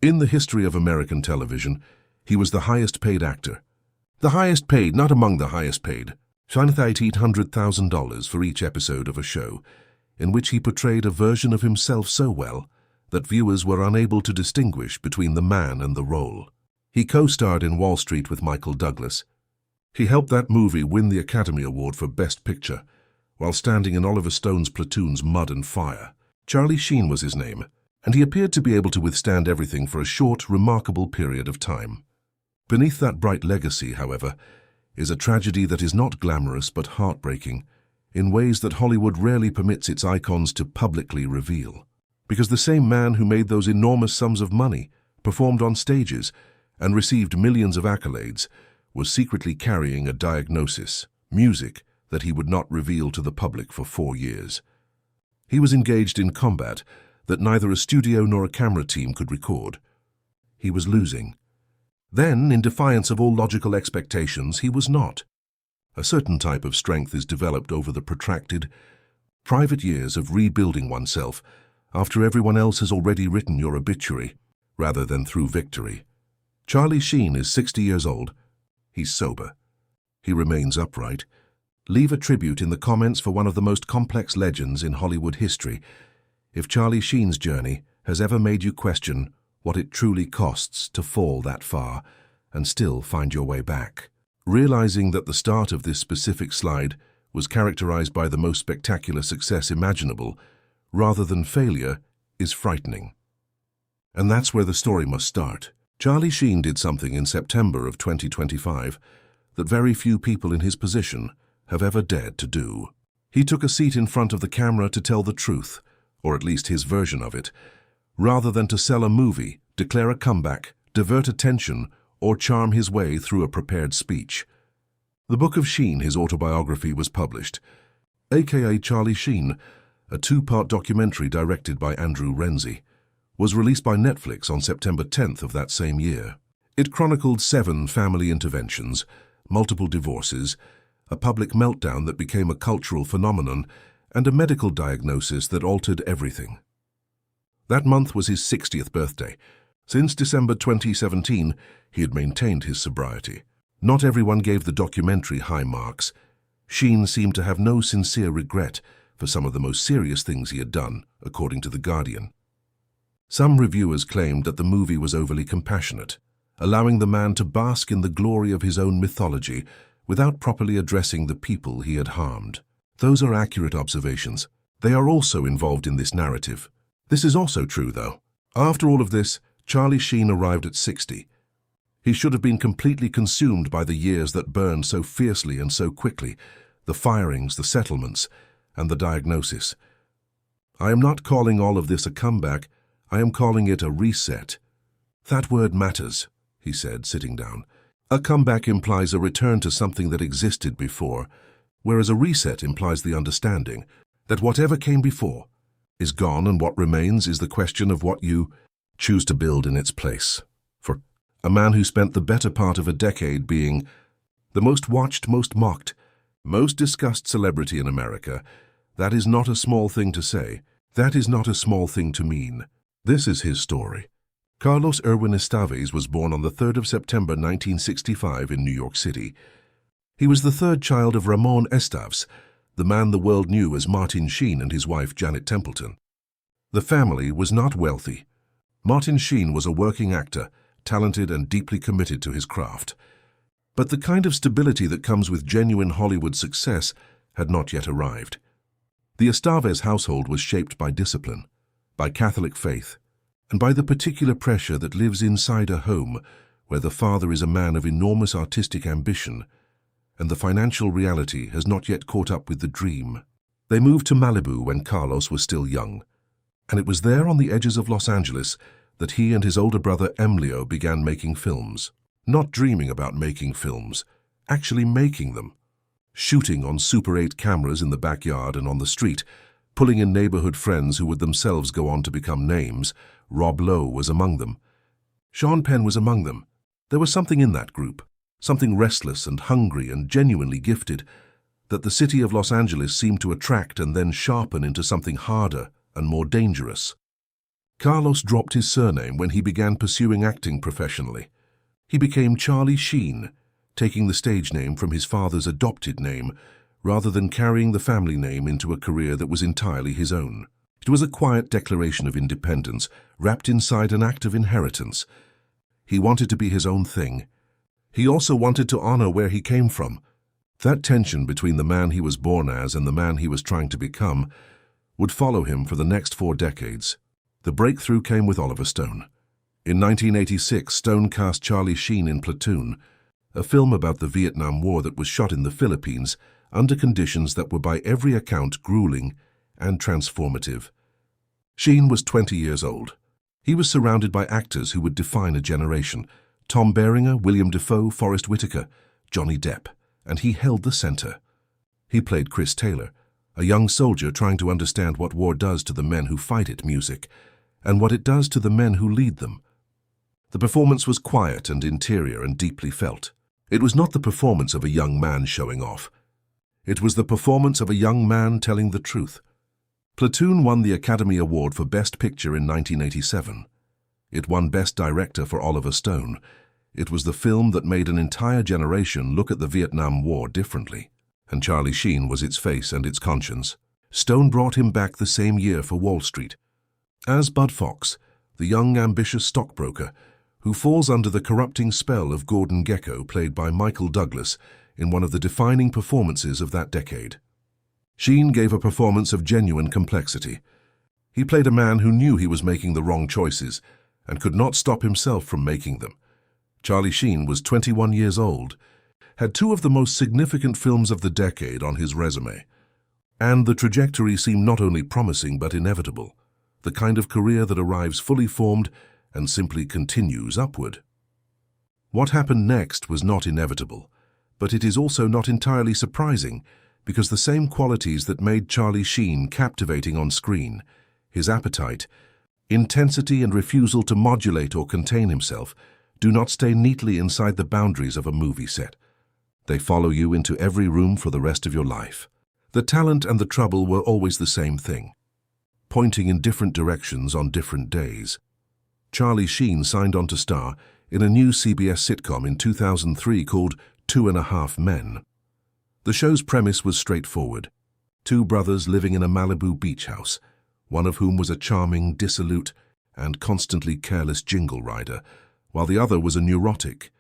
In the history of American television, he was the highest paid actor. The highest paid, not among the highest paid. $800,000 for each episode of a show, in which he portrayed a version of himself so well that viewers were unable to distinguish between the man and the role. He co-starred in Wall Street with Michael Douglas. He helped that movie win the Academy Award for Best Picture, while standing in Oliver Stone's Platoon's Mud and Fire. Charlie Sheen was his name, and he appeared to be able to withstand everything for a short, remarkable period of time. Beneath that bright legacy, however, is a tragedy that is not glamorous but heartbreaking, in ways that Hollywood rarely permits its icons to publicly reveal. Because the same man who made those enormous sums of money, performed on stages, and received millions of accolades, was secretly carrying a diagnosis, music, that he would not reveal to the public for 4 years. He was engaged in combat that neither a studio nor a camera team could record. He was losing. Then, in defiance of all logical expectations, he was not. A certain type of strength is developed over the protracted, private years of rebuilding oneself after everyone else has already written your obituary, rather than through victory. Charlie Sheen is 60 years old. He's sober. He remains upright. Leave a tribute in the comments for one of the most complex legends in Hollywood history if Charlie Sheen's journey has ever made you question what it truly costs to fall that far and still find your way back. Realizing that the start of this specific slide was characterized by the most spectacular success imaginable, rather than failure, is frightening. And that's where the story must start. Charlie Sheen did something in September of 2025 that very few people in his position have ever dared to do. He took a seat in front of the camera to tell the truth, or at least his version of it, rather than to sell a movie, declare a comeback, divert attention, or charm his way through a prepared speech. The Book of Sheen, his autobiography, was published, aka Charlie Sheen, a 2-part documentary directed by Andrew Renzi, was released by Netflix on September 10th of that same year. It chronicled 7 family interventions, multiple divorces, a public meltdown that became a cultural phenomenon, and a medical diagnosis that altered everything. That month was his 60th birthday. Since December 2017, he had maintained his sobriety. Not everyone gave the documentary high marks. Sheen seemed to have no sincere regret for some of the most serious things he had done, according to The Guardian. Some reviewers claimed that the movie was overly compassionate, allowing the man to bask in the glory of his own mythology without properly addressing the people he had harmed. Those are accurate observations. They are also involved in this narrative. This is also true, though. After all of this, Charlie Sheen arrived at 60. He should have been completely consumed by the years that burned so fiercely and so quickly, the firings, the settlements, and the diagnosis. I am not calling all of this a comeback. I am calling it a reset. That word matters, he said, sitting down. A comeback implies a return to something that existed before, whereas a reset implies the understanding that whatever came before is gone, and what remains is the question of what you choose to build in its place. For a man who spent the better part of a decade being the most watched, most mocked, most discussed celebrity in America, that is not a small thing to say. That is not a small thing to mean. This is his story. Carlos Erwin Estaves was born on the 3rd of September 1965 in New York City. He was the third child of Ramon Estaves, the man the world knew as Martin Sheen, and his wife Janet Templeton. The family was not wealthy. Martin Sheen was a working actor, talented and deeply committed to his craft. But the kind of stability that comes with genuine Hollywood success had not yet arrived. The Estaves household was shaped by discipline, by Catholic faith, and by the particular pressure that lives inside a home where the father is a man of enormous artistic ambition, and the financial reality has not yet caught up with the dream. They moved to Malibu when Carlos was still young, and it was there on the edges of Los Angeles that he and his older brother Emilio began making films. Not dreaming about making films, actually making them. Shooting on Super 8 cameras in the backyard and on the street, pulling in neighborhood friends who would themselves go on to become names. Rob Lowe was among them. Sean Penn was among them. There was something in that group, something restless and hungry and genuinely gifted, that the city of Los Angeles seemed to attract and then sharpen into something harder and more dangerous. Carlos dropped his surname when he began pursuing acting professionally. He became Charlie Sheen, taking the stage name from his father's adopted name, rather than carrying the family name into a career that was entirely his own. It was a quiet declaration of independence, wrapped inside an act of inheritance. He wanted to be his own thing. He also wanted to honor where he came from. That tension between the man he was born as and the man he was trying to become would follow him for the next 4 decades. The breakthrough came with Oliver Stone. In 1986, Stone cast Charlie Sheen in Platoon, a film about the Vietnam War that was shot in the Philippines under conditions that were by every account grueling and transformative. Sheen was 20 years old. He was surrounded by actors who would define a generation: Tom Berenger, William Dafoe, Forrest Whitaker, Johnny Depp, and he held the center. He played Chris Taylor, a young soldier trying to understand what war does to the men who fight it, music, and what it does to the men who lead them. The performance was quiet and interior and deeply felt. It was not the performance of a young man showing off. It was the performance of a young man telling the truth. Platoon won the Academy Award for Best Picture in 1987. It won Best Director for Oliver Stone. It was the film that made an entire generation look at the Vietnam War differently, and Charlie Sheen was its face and its conscience. Stone brought him back the same year for Wall Street. As Bud Fox, the young, ambitious stockbroker, who falls under the corrupting spell of Gordon Gekko, played by Michael Douglas, in one of the defining performances of that decade. Sheen gave a performance of genuine complexity. He played a man who knew he was making the wrong choices and could not stop himself from making them. Charlie Sheen was 21 years old, had 2 of the most significant films of the decade on his resume, and the trajectory seemed not only promising but inevitable, the kind of career that arrives fully formed and simply continues upward. What happened next was not inevitable, but it is also not entirely surprising, because the same qualities that made Charlie Sheen captivating on screen, his appetite, intensity and refusal to modulate or contain himself, do not stay neatly inside the boundaries of a movie set. They follow you into every room for the rest of your life. The talent and the trouble were always the same thing, pointing in different directions on different days. Charlie Sheen signed on to star in a new CBS sitcom in 2003 called 2.5 Men. The show's premise was straightforward: 2 brothers living in a Malibu beach house, one of whom was a charming, dissolute, and constantly careless jingle rider, while the other was a neurotic,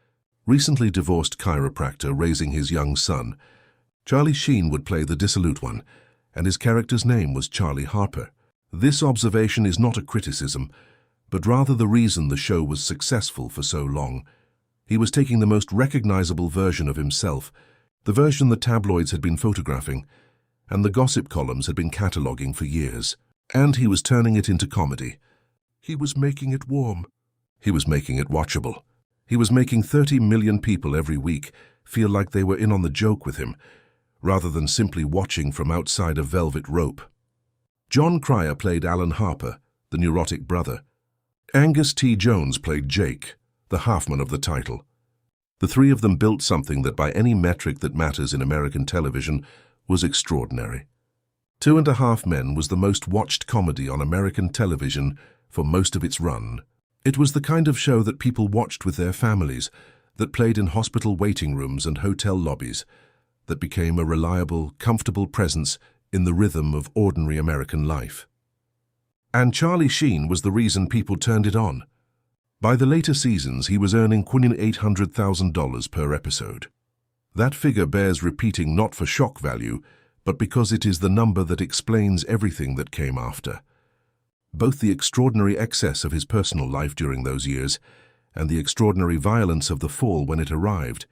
recently divorced chiropractor raising his young son. Charlie Sheen would play the dissolute one, and his character's name was Charlie Harper. This observation is not a criticism, but rather the reason the show was successful for so long. He was taking the most recognizable version of himself, the version the tabloids had been photographing and the gossip columns had been cataloging for years, and he was turning it into comedy. He was making it warm. He was making it watchable. He was making 30 million people every week feel like they were in on the joke with him, rather than simply watching from outside a velvet rope. John Cryer played Alan Harper, the neurotic brother. Angus T. Jones played Jake, the halfman of the title. The 3 of them built something that by any metric that matters in American television was extraordinary. 2.5 Men was the most watched comedy on American television for most of its run. It was the kind of show that people watched with their families, that played in hospital waiting rooms and hotel lobbies, that became a reliable, comfortable presence in the rhythm of ordinary American life. And Charlie Sheen was the reason people turned it on. By the later seasons, he was earning $800,000 per episode. That figure bears repeating not for shock value, but because it is the number that explains everything that came after. Both the extraordinary excess of his personal life during those years and the extraordinary violence of the fall when it arrived.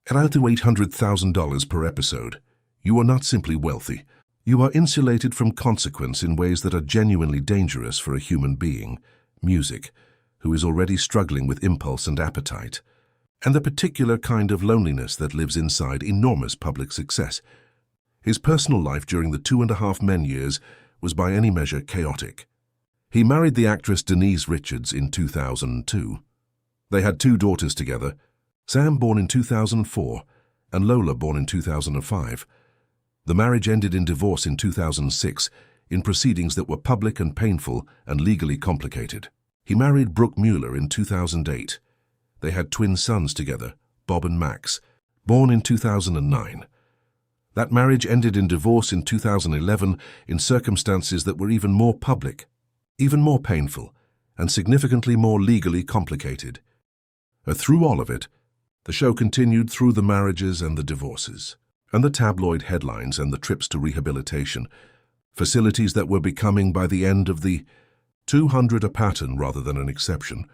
At out to $800,000 per episode, you are not simply wealthy. You are insulated from consequence in ways that are genuinely dangerous for a human being, music, who is already struggling with impulse and appetite, and the particular kind of loneliness that lives inside enormous public success. His personal life during the 2.5 Men years was by any measure chaotic. He married the actress Denise Richards in 2002. They had 2 daughters together, Sam born in 2004 and Lola born in 2005. The marriage ended in divorce in 2006, in proceedings that were public and painful and legally complicated. He married Brooke Mueller in 2008. They had twin sons together, Bob and Max, born in 2009. That marriage ended in divorce in 2011 in circumstances that were even more public, even more painful, and significantly more legally complicated. Through all of it, the show continued through the marriages and the divorces, and the tabloid headlines and the trips to rehabilitation, facilities that were becoming, by the end of the 200, a pattern rather than an exception.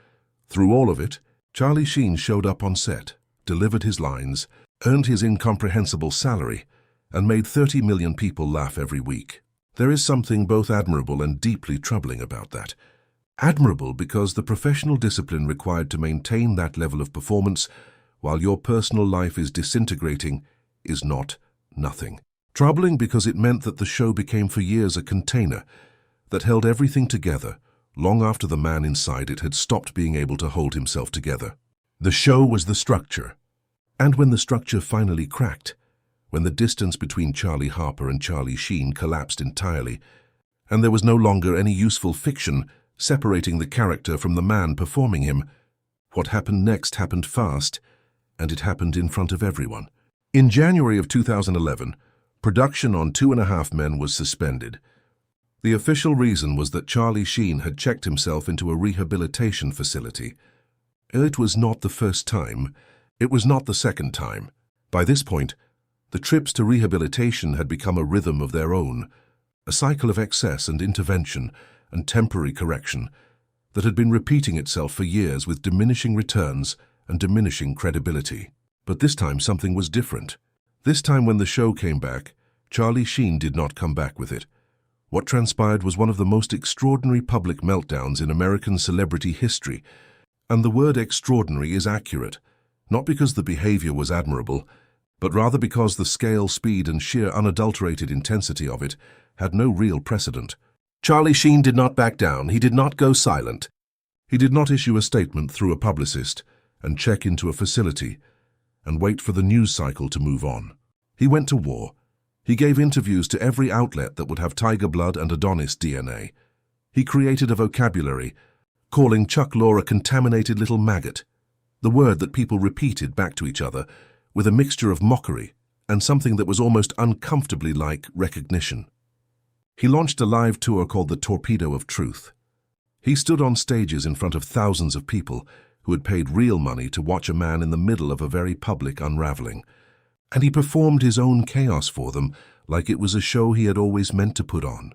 Through all of it, Charlie Sheen showed up on set, delivered his lines, earned his incomprehensible salary, and made 30 million people laugh every week. There is something both admirable and deeply troubling about that. Admirable because the professional discipline required to maintain that level of performance while your personal life is disintegrating is not nothing. Troubling because it meant that the show became for years a container that held everything together long after the man inside it had stopped being able to hold himself together. The show was the structure. And when the structure finally cracked, when the distance between Charlie Harper and Charlie Sheen collapsed entirely, and there was no longer any useful fiction separating the character from the man performing him, what happened next happened fast, and it happened in front of everyone. In January of 2011, production on 2.5 Men was suspended. The official reason was that Charlie Sheen had checked himself into a rehabilitation facility. It was not the first time. It was not the second time. By this point, the trips to rehabilitation had become a rhythm of their own, a cycle of excess and intervention and temporary correction that had been repeating itself for years with diminishing returns and diminishing credibility. But this time something was different. This time when the show came back, Charlie Sheen did not come back with it. What transpired was one of the most extraordinary public meltdowns in American celebrity history, and the word extraordinary is accurate, not because the behavior was admirable, but rather because the scale, speed, and sheer unadulterated intensity of it had no real precedent. Charlie Sheen did not back down. He did not go silent. He did not issue a statement through a publicist and check into a facility and wait for the news cycle to move on. He went to war. He gave interviews to every outlet that would have tiger blood and Adonis DNA. He created a vocabulary, calling Chuck Lorre a contaminated little maggot, the word that people repeated back to each other with a mixture of mockery and something that was almost uncomfortably like recognition. He launched a live tour called the Torpedo of Truth. He stood on stages in front of thousands of people who had paid real money to watch a man in the middle of a very public unraveling, and he performed his own chaos for them like it was a show he had always meant to put on.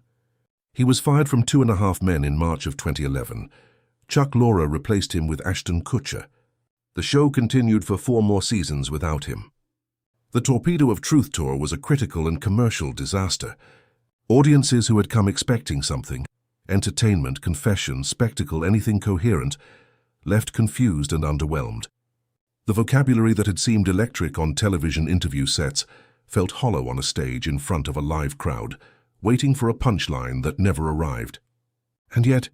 He was fired from 2.5 Men in March of 2011. Chuck Lorre replaced him with Ashton Kutcher. The show continued for 4 more seasons without him. The Torpedo of Truth tour was a critical and commercial disaster. Audiences who had come expecting something, entertainment, confession, spectacle, anything coherent, left confused and underwhelmed. The vocabulary that had seemed electric on television interview sets felt hollow on a stage in front of a live crowd, waiting for a punchline that never arrived. And yet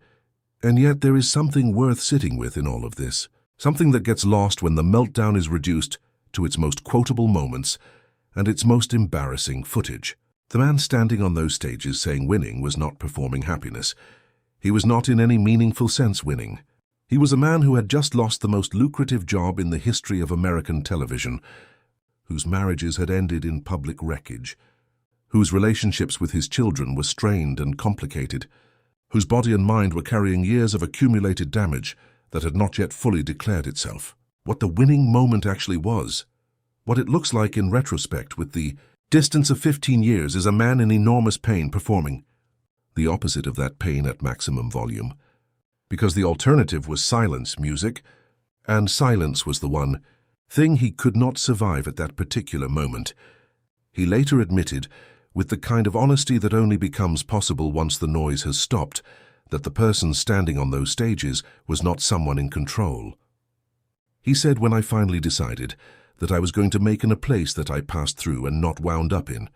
there is something worth sitting with in all of this. Something that gets lost when the meltdown is reduced to its most quotable moments and its most embarrassing footage. The man standing on those stages saying winning was not performing happiness. He was not in any meaningful sense winning. He was a man who had just lost the most lucrative job in the history of American television, whose marriages had ended in public wreckage, whose relationships with his children were strained and complicated, whose body and mind were carrying years of accumulated damage that had not yet fully declared itself. What the winning moment actually was, what it looks like in retrospect with the distance of 15 years, is a man in enormous pain performing the opposite of that pain at maximum volume. Because the alternative was silence music, and silence was the one thing he could not survive at that particular moment. He later admitted, with the kind of honesty that only becomes possible once the noise has stopped, that the person standing on those stages was not someone in control. He said, "When I finally decided that I was going to make in a place that I passed through and not wound up in,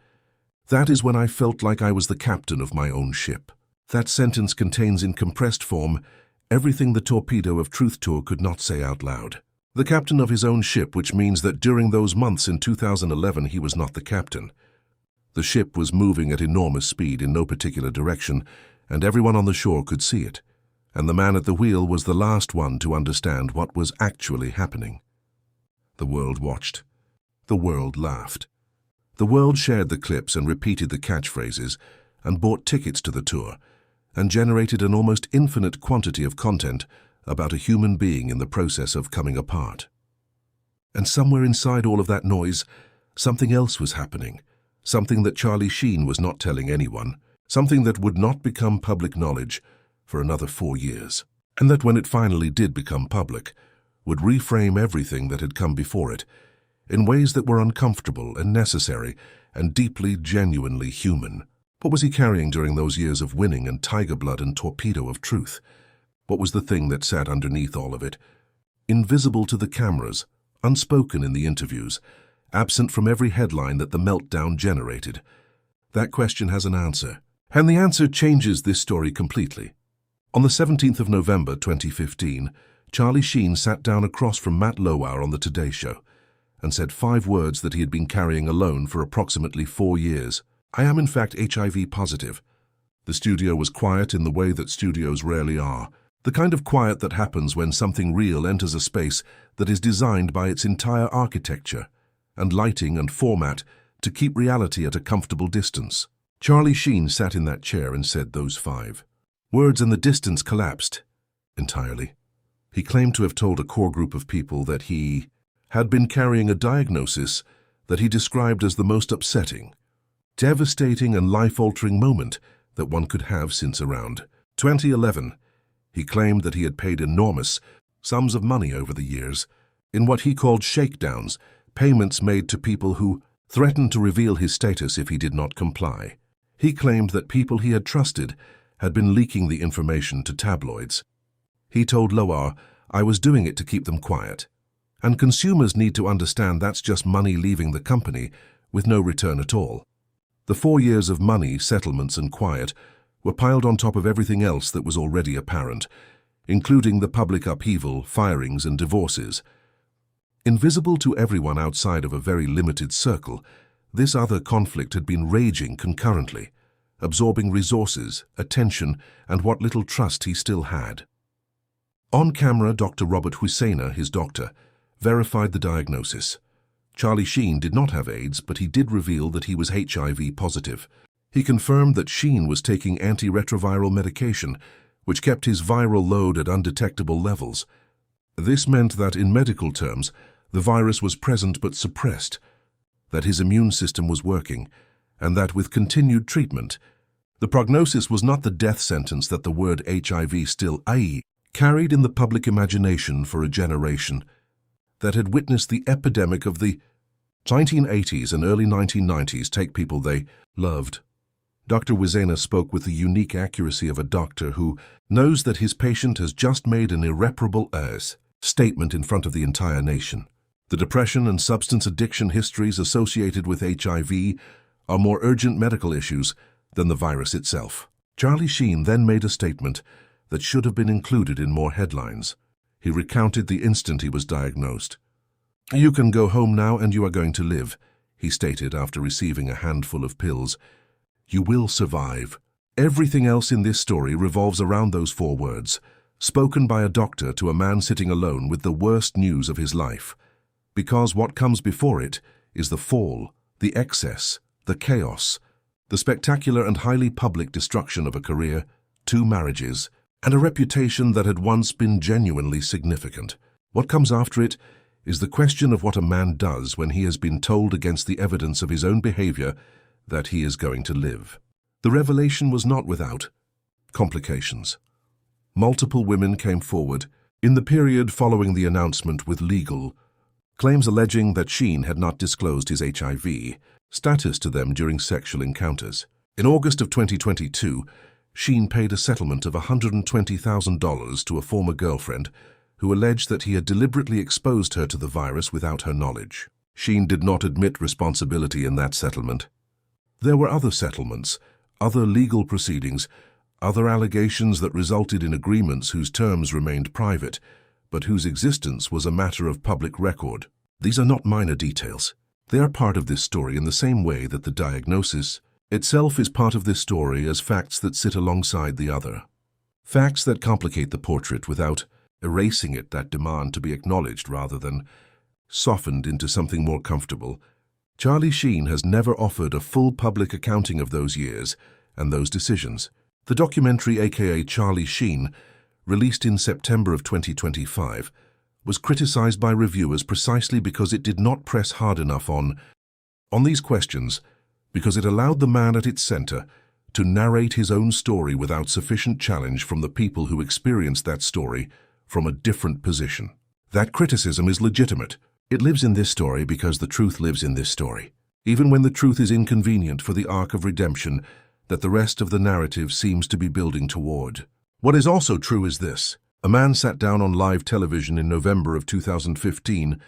that is when I felt like I was the captain of my own ship." That sentence contains in compressed form everything the Torpedo of Truth tour could not say out loud. The captain of his own ship, which means that during those months in 2011 he was not the captain. The ship was moving at enormous speed in no particular direction, and everyone on the shore could see it, and the man at the wheel was the last one to understand what was actually happening. The world watched. The world laughed. The world shared the clips and repeated the catchphrases, and bought tickets to the tour, and generated an almost infinite quantity of content about a human being in the process of coming apart. And somewhere inside all of that noise, something else was happening, something that Charlie Sheen was not telling anyone, something that would not become public knowledge for another 4 years, and that when it finally did become public, would reframe everything that had come before it in ways that were uncomfortable and necessary and deeply, genuinely human. What was he carrying during those years of winning and tiger blood and torpedo of truth? What was the thing that sat underneath all of it? Invisible to the cameras, unspoken in the interviews, absent from every headline that the meltdown generated. That question has an answer, and the answer changes this story completely. On the 17th of November 2015, Charlie Sheen sat down across from Matt Lauer on the Today Show and said 5 words that he had been carrying alone for approximately 4 years. I am in fact HIV positive. The studio was quiet in the way that studios rarely are, the kind of quiet that happens when something real enters a space that is designed by its entire architecture and lighting and format to keep reality at a comfortable distance. Charlie Sheen sat in that chair and said those 5 words, and the distance collapsed entirely. He claimed to have told a core group of people that he had been carrying a diagnosis that he described as the most upsetting, devastating and life-altering moment that one could have since around 2011. He claimed that he had paid enormous sums of money over the years in what he called shakedowns, payments made to people who threatened to reveal his status if he did not comply. He claimed that people he had trusted had been leaking the information to tabloids. He told Lauer, "I was doing it to keep them quiet. And consumers need to understand that's just money leaving the company with no return at all." The 4 years of money, settlements and quiet were piled on top of everything else that was already apparent, including the public upheaval, firings and divorces. Invisible to everyone outside of a very limited circle, this other conflict had been raging concurrently, absorbing resources, attention, and what little trust he still had. On camera, Dr. Robert Husseiner, his doctor, verified the diagnosis. Charlie Sheen did not have AIDS, but he did reveal that he was HIV positive. He confirmed that Sheen was taking antiretroviral medication, which kept his viral load at undetectable levels. This meant that, in medical terms, the virus was present but suppressed, that his immune system was working, and that with continued treatment, the prognosis was not the death sentence that the word HIV still carried in the public imagination for a generation that had witnessed the epidemic of the 1980s and early 1990s take people they loved. Dr. Husseiner spoke with the unique accuracy of a doctor who knows that his patient has just made an irreparable statement in front of the entire nation. The depression and substance addiction histories associated with HIV are more urgent medical issues than the virus itself. Charlie Sheen then made a statement that should have been included in more headlines. He recounted the instant he was diagnosed. "You can go home now and you are going to live," he stated after receiving a handful of pills. "You will survive." Everything else in this story revolves around those 4 words, spoken by a doctor to a man sitting alone with the worst news of his life. Because what comes before it is the fall, the excess, the chaos, the spectacular and highly public destruction of a career, 2 marriages, and a reputation that had once been genuinely significant. What comes after it is the question of what a man does when he has been told against the evidence of his own behavior that he is going to live. The revelation was not without complications. Multiple women came forward in the period following the announcement with legal claims alleging that Sheen had not disclosed his HIV status to them during sexual encounters. In August of 2022, Sheen paid a settlement of $120,000 to a former girlfriend who alleged that he had deliberately exposed her to the virus without her knowledge. Sheen did not admit responsibility in that settlement. There were other settlements, other legal proceedings, other allegations that resulted in agreements whose terms remained private, but whose existence was a matter of public record. These are not minor details. They are part of this story in the same way that the diagnosis itself is part of this story as facts that sit alongside the other. Facts that complicate the portrait without erasing it, that demand to be acknowledged rather than softened into something more comfortable. Charlie Sheen has never offered a full public accounting of those years and those decisions. The documentary, aka Charlie Sheen, released in September of 2025, was criticized by reviewers precisely because it did not press hard enough on these questions, because it allowed the man at its center to narrate his own story without sufficient challenge from the people who experienced that story from a different position. That criticism is legitimate. It lives in this story because the truth lives in this story, even when the truth is inconvenient for the arc of redemption that the rest of the narrative seems to be building toward. What is also true is this. A man sat down on live television in November of 2015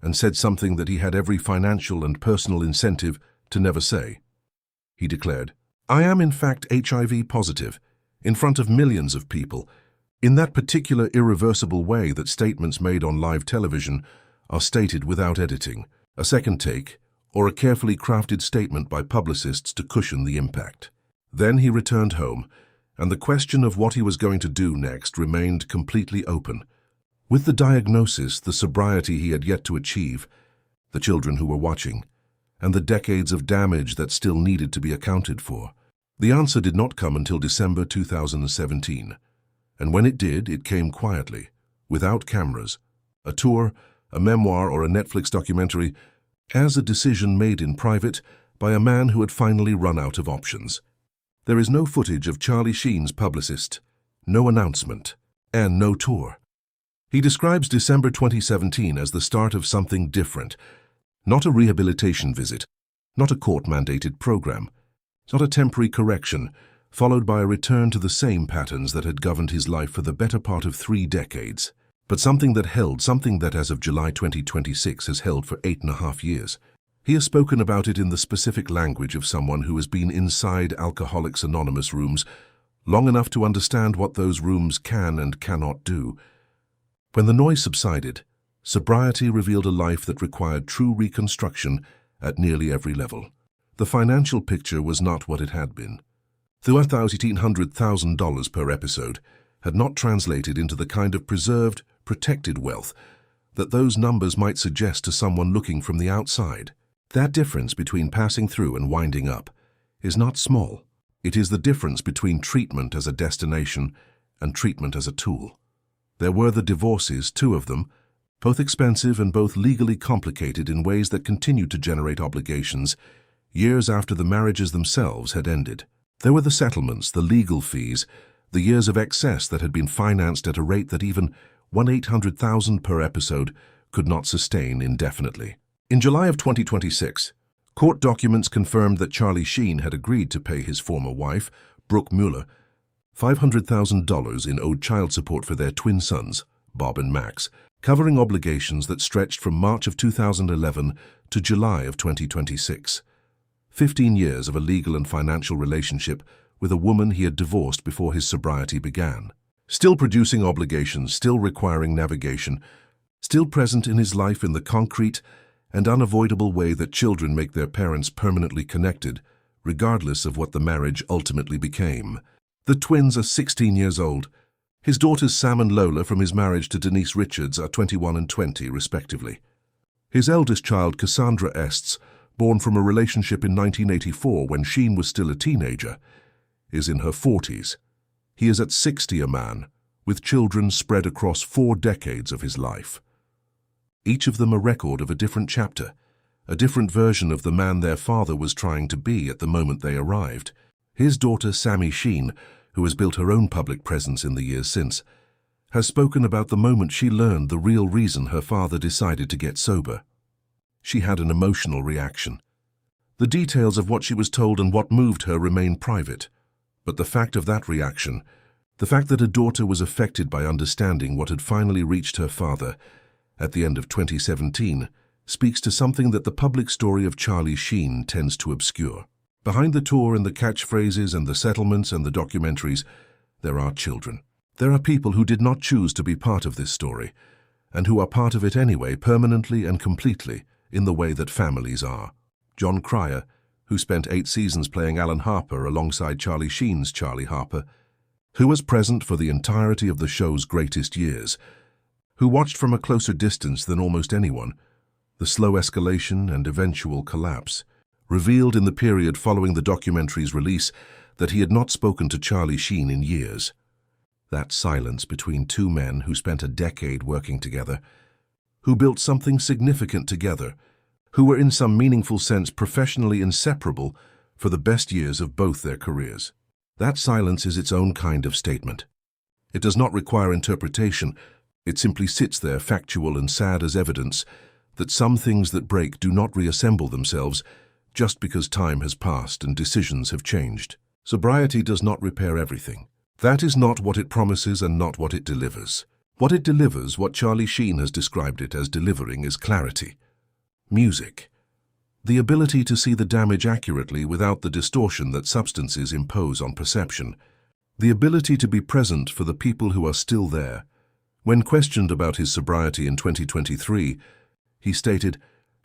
and said something that he had every financial and personal incentive to never say. He declared, "I am in fact HIV positive," in front of millions of people, in that particular irreversible way that statements made on live television are stated without editing, a second take, or a carefully crafted statement by publicists to cushion the impact. Then he returned home, and the question of what he was going to do next remained completely open. With the diagnosis, the sobriety he had yet to achieve, the children who were watching, and the decades of damage that still needed to be accounted for, the answer did not come until December 2017. And when it did, it came quietly, without cameras, a tour, a memoir, or a Netflix documentary, as a decision made in private by a man who had finally run out of options. There is no footage of Charlie Sheen's publicist, no announcement, and no tour. He describes December 2017 as the start of something different, not a rehabilitation visit, not a court-mandated program, not a temporary correction, followed by a return to the same patterns that had governed his life for the better part of 3 decades. But something that as of July 2026 has held for 8.5 years. He has spoken about it in the specific language of someone who has been inside Alcoholics Anonymous rooms long enough to understand what those rooms can and cannot do. When the noise subsided, sobriety revealed a life that required true reconstruction at nearly every level. The financial picture was not what it had been. The $1,800,000 per episode had not translated into the kind of preserved, protected wealth that those numbers might suggest to someone looking from the outside. That difference between passing through and winding up is not small. It is the difference between treatment as a destination and treatment as a tool. There were the divorces, 2 of them, both expensive and both legally complicated in ways that continued to generate obligations years after the marriages themselves had ended. There were the settlements, the legal fees, the years of excess that had been financed at a rate that even $1,800,000 per episode could not sustain indefinitely. In July of 2026, court documents confirmed that Charlie Sheen had agreed to pay his former wife, Brooke Mueller, $500,000 in owed child support for their twin sons, Bob and Max, covering obligations that stretched from March of 2011 to July of 2026. 15 years of a legal and financial relationship with a woman he had divorced before his sobriety began. Still producing obligations, still requiring navigation, still present in his life in the concrete and unavoidable way that children make their parents permanently connected, regardless of what the marriage ultimately became. The twins are 16 years old. His daughters Sam and Lola from his marriage to Denise Richards are 21 and 20, respectively. His eldest child, Cassandra Estes, born from a relationship in 1984 when Sheen was still a teenager, is in her 40s. He is at 60 a man, with children spread across 4 decades of his life. Each of them a record of a different chapter, a different version of the man their father was trying to be at the moment they arrived. His daughter Sammy Sheen, who has built her own public presence in the years since, has spoken about the moment she learned the real reason her father decided to get sober. She had an emotional reaction. The details of what she was told and what moved her remain private, but the fact of that reaction, the fact that her daughter was affected by understanding what had finally reached her father at the end of 2017, speaks to something that the public story of Charlie Sheen tends to obscure. Behind the tour and the catchphrases and the settlements and the documentaries, there are children. There are people who did not choose to be part of this story, and who are part of it anyway, permanently and completely, in the way that families are. John Cryer, who spent 8 seasons playing Alan Harper alongside Charlie Sheen's Charlie Harper, who was present for the entirety of the show's greatest years, who watched from a closer distance than almost anyone the slow escalation and eventual collapse, revealed in the period following the documentary's release that he had not spoken to Charlie Sheen in years. That silence between two men who spent a decade working together, who built something significant together, who were in some meaningful sense professionally inseparable for the best years of both their careers. That silence is its own kind of statement. It does not require interpretation. It simply sits there, factual and sad as evidence that some things that break do not reassemble themselves just because time has passed and decisions have changed. Sobriety does not repair everything. That is not what it promises and not what it delivers. What it delivers, what Charlie Sheen has described it as delivering, is clarity. Music. The ability to see the damage accurately without the distortion that substances impose on perception. The ability to be present for the people who are still there. When questioned about his sobriety in 2023, he stated,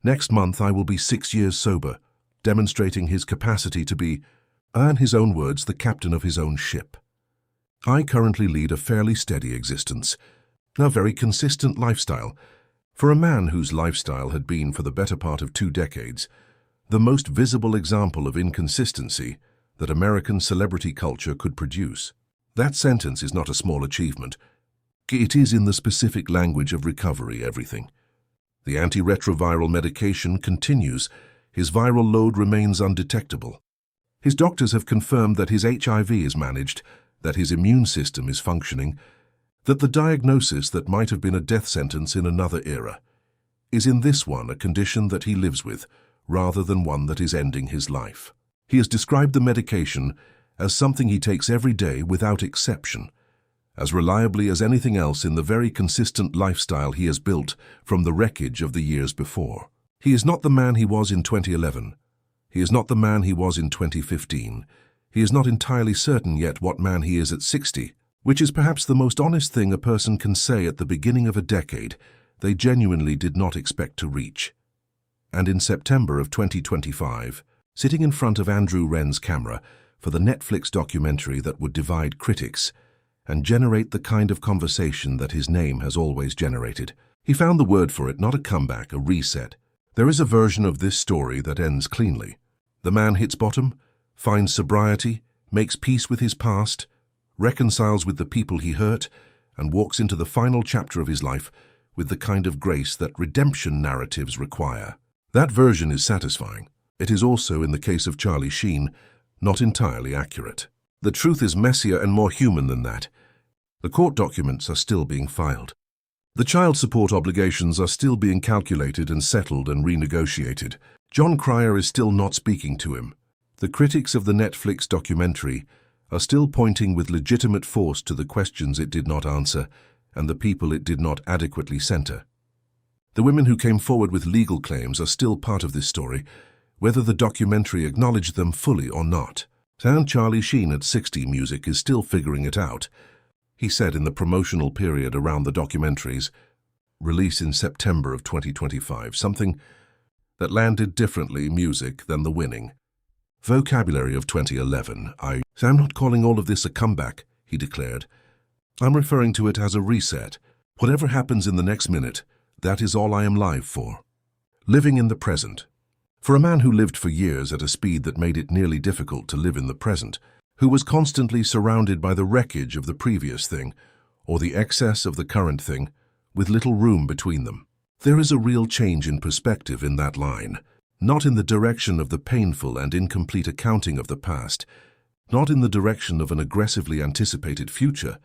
"Next month I will be 6 years sober," demonstrating his capacity to be, in his own words, the captain of his own ship. I currently lead a fairly steady existence, a very consistent lifestyle. For a man whose lifestyle had been for the better part of 2 decades, the most visible example of inconsistency that American celebrity culture could produce. That sentence is not a small achievement. It is, in the specific language of recovery, everything. The antiretroviral medication continues. His viral load remains undetectable. His doctors have confirmed that his HIV is managed, that his immune system is functioning, that the diagnosis that might have been a death sentence in another era is in this one a condition that he lives with, rather than one that is ending his life. He has described the medication as something he takes every day without exception, as reliably as anything else in the very consistent lifestyle he has built from the wreckage of the years before. He is not the man he was in 2011. He is not the man he was in 2015. He is not entirely certain yet what man he is at 60, which is perhaps the most honest thing a person can say at the beginning of a decade they genuinely did not expect to reach. And in September of 2025, sitting in front of Andrew Wren's camera for the Netflix documentary that would divide critics and generate the kind of conversation that his name has always generated, he found the word for it, not a comeback, a reset. There is a version of this story that ends cleanly. The man hits bottom, finds sobriety, makes peace with his past, reconciles with the people he hurt, and walks into the final chapter of his life with the kind of grace that redemption narratives require. That version is satisfying. It is also, in the case of Charlie Sheen, not entirely accurate. The truth is messier and more human than that. The court documents are still being filed. The child support obligations are still being calculated and settled and renegotiated. John Cryer is still not speaking to him. The critics of the Netflix documentary are still pointing with legitimate force to the questions it did not answer and the people it did not adequately center. The women who came forward with legal claims are still part of this story, whether the documentary acknowledged them fully or not. And Charlie Sheen at 60 Music is still figuring it out. He said in the promotional period around the documentary's release in September of 2025, something that landed differently music than the winning vocabulary of 2011. I'm not calling all of this a comeback, he declared. I'm referring to it as a reset. Whatever happens in the next minute, that is all I am live for. Living in the present. For a man who lived for years at a speed that made it nearly difficult to live in the present, who was constantly surrounded by the wreckage of the previous thing, or the excess of the current thing, with little room between them. There is a real change in perspective in that line, not in the direction of the painful and incomplete accounting of the past, not in the direction of an aggressively anticipated future,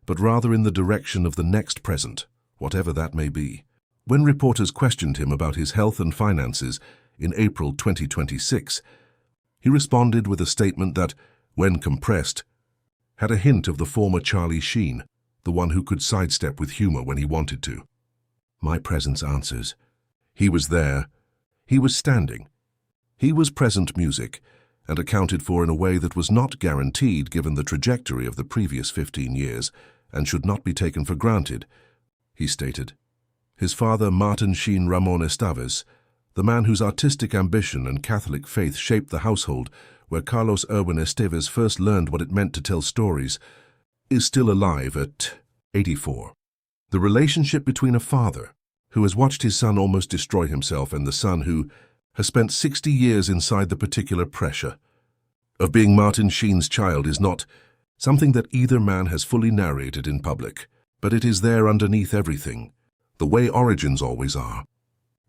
but rather in the direction of the next present, whatever that may be. When reporters questioned him about his health and finances in April 2026, he responded with a statement that, when compressed, had a hint of the former Charlie Sheen, the one who could sidestep with humor when he wanted to. My presence answers. He was there. He was standing. He was present music, and accounted for in a way that was not guaranteed given the trajectory of the previous 15 years, and should not be taken for granted, he stated. His father, Martin Sheen Ramon Estaves, the man whose artistic ambition and Catholic faith shaped the household where Carlos Erwin Estevez first learned what it meant to tell stories, is still alive at 84. The relationship between a father who has watched his son almost destroy himself and the son who has spent 60 years inside the particular pressure of being Martin Sheen's child is not something that either man has fully narrated in public, but it is there underneath everything, the way origins always are.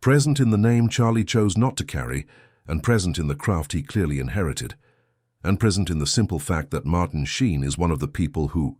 Present in the name Charlie chose not to carry, and present in the craft he clearly inherited, and present in the simple fact that Martin Sheen is one of the people who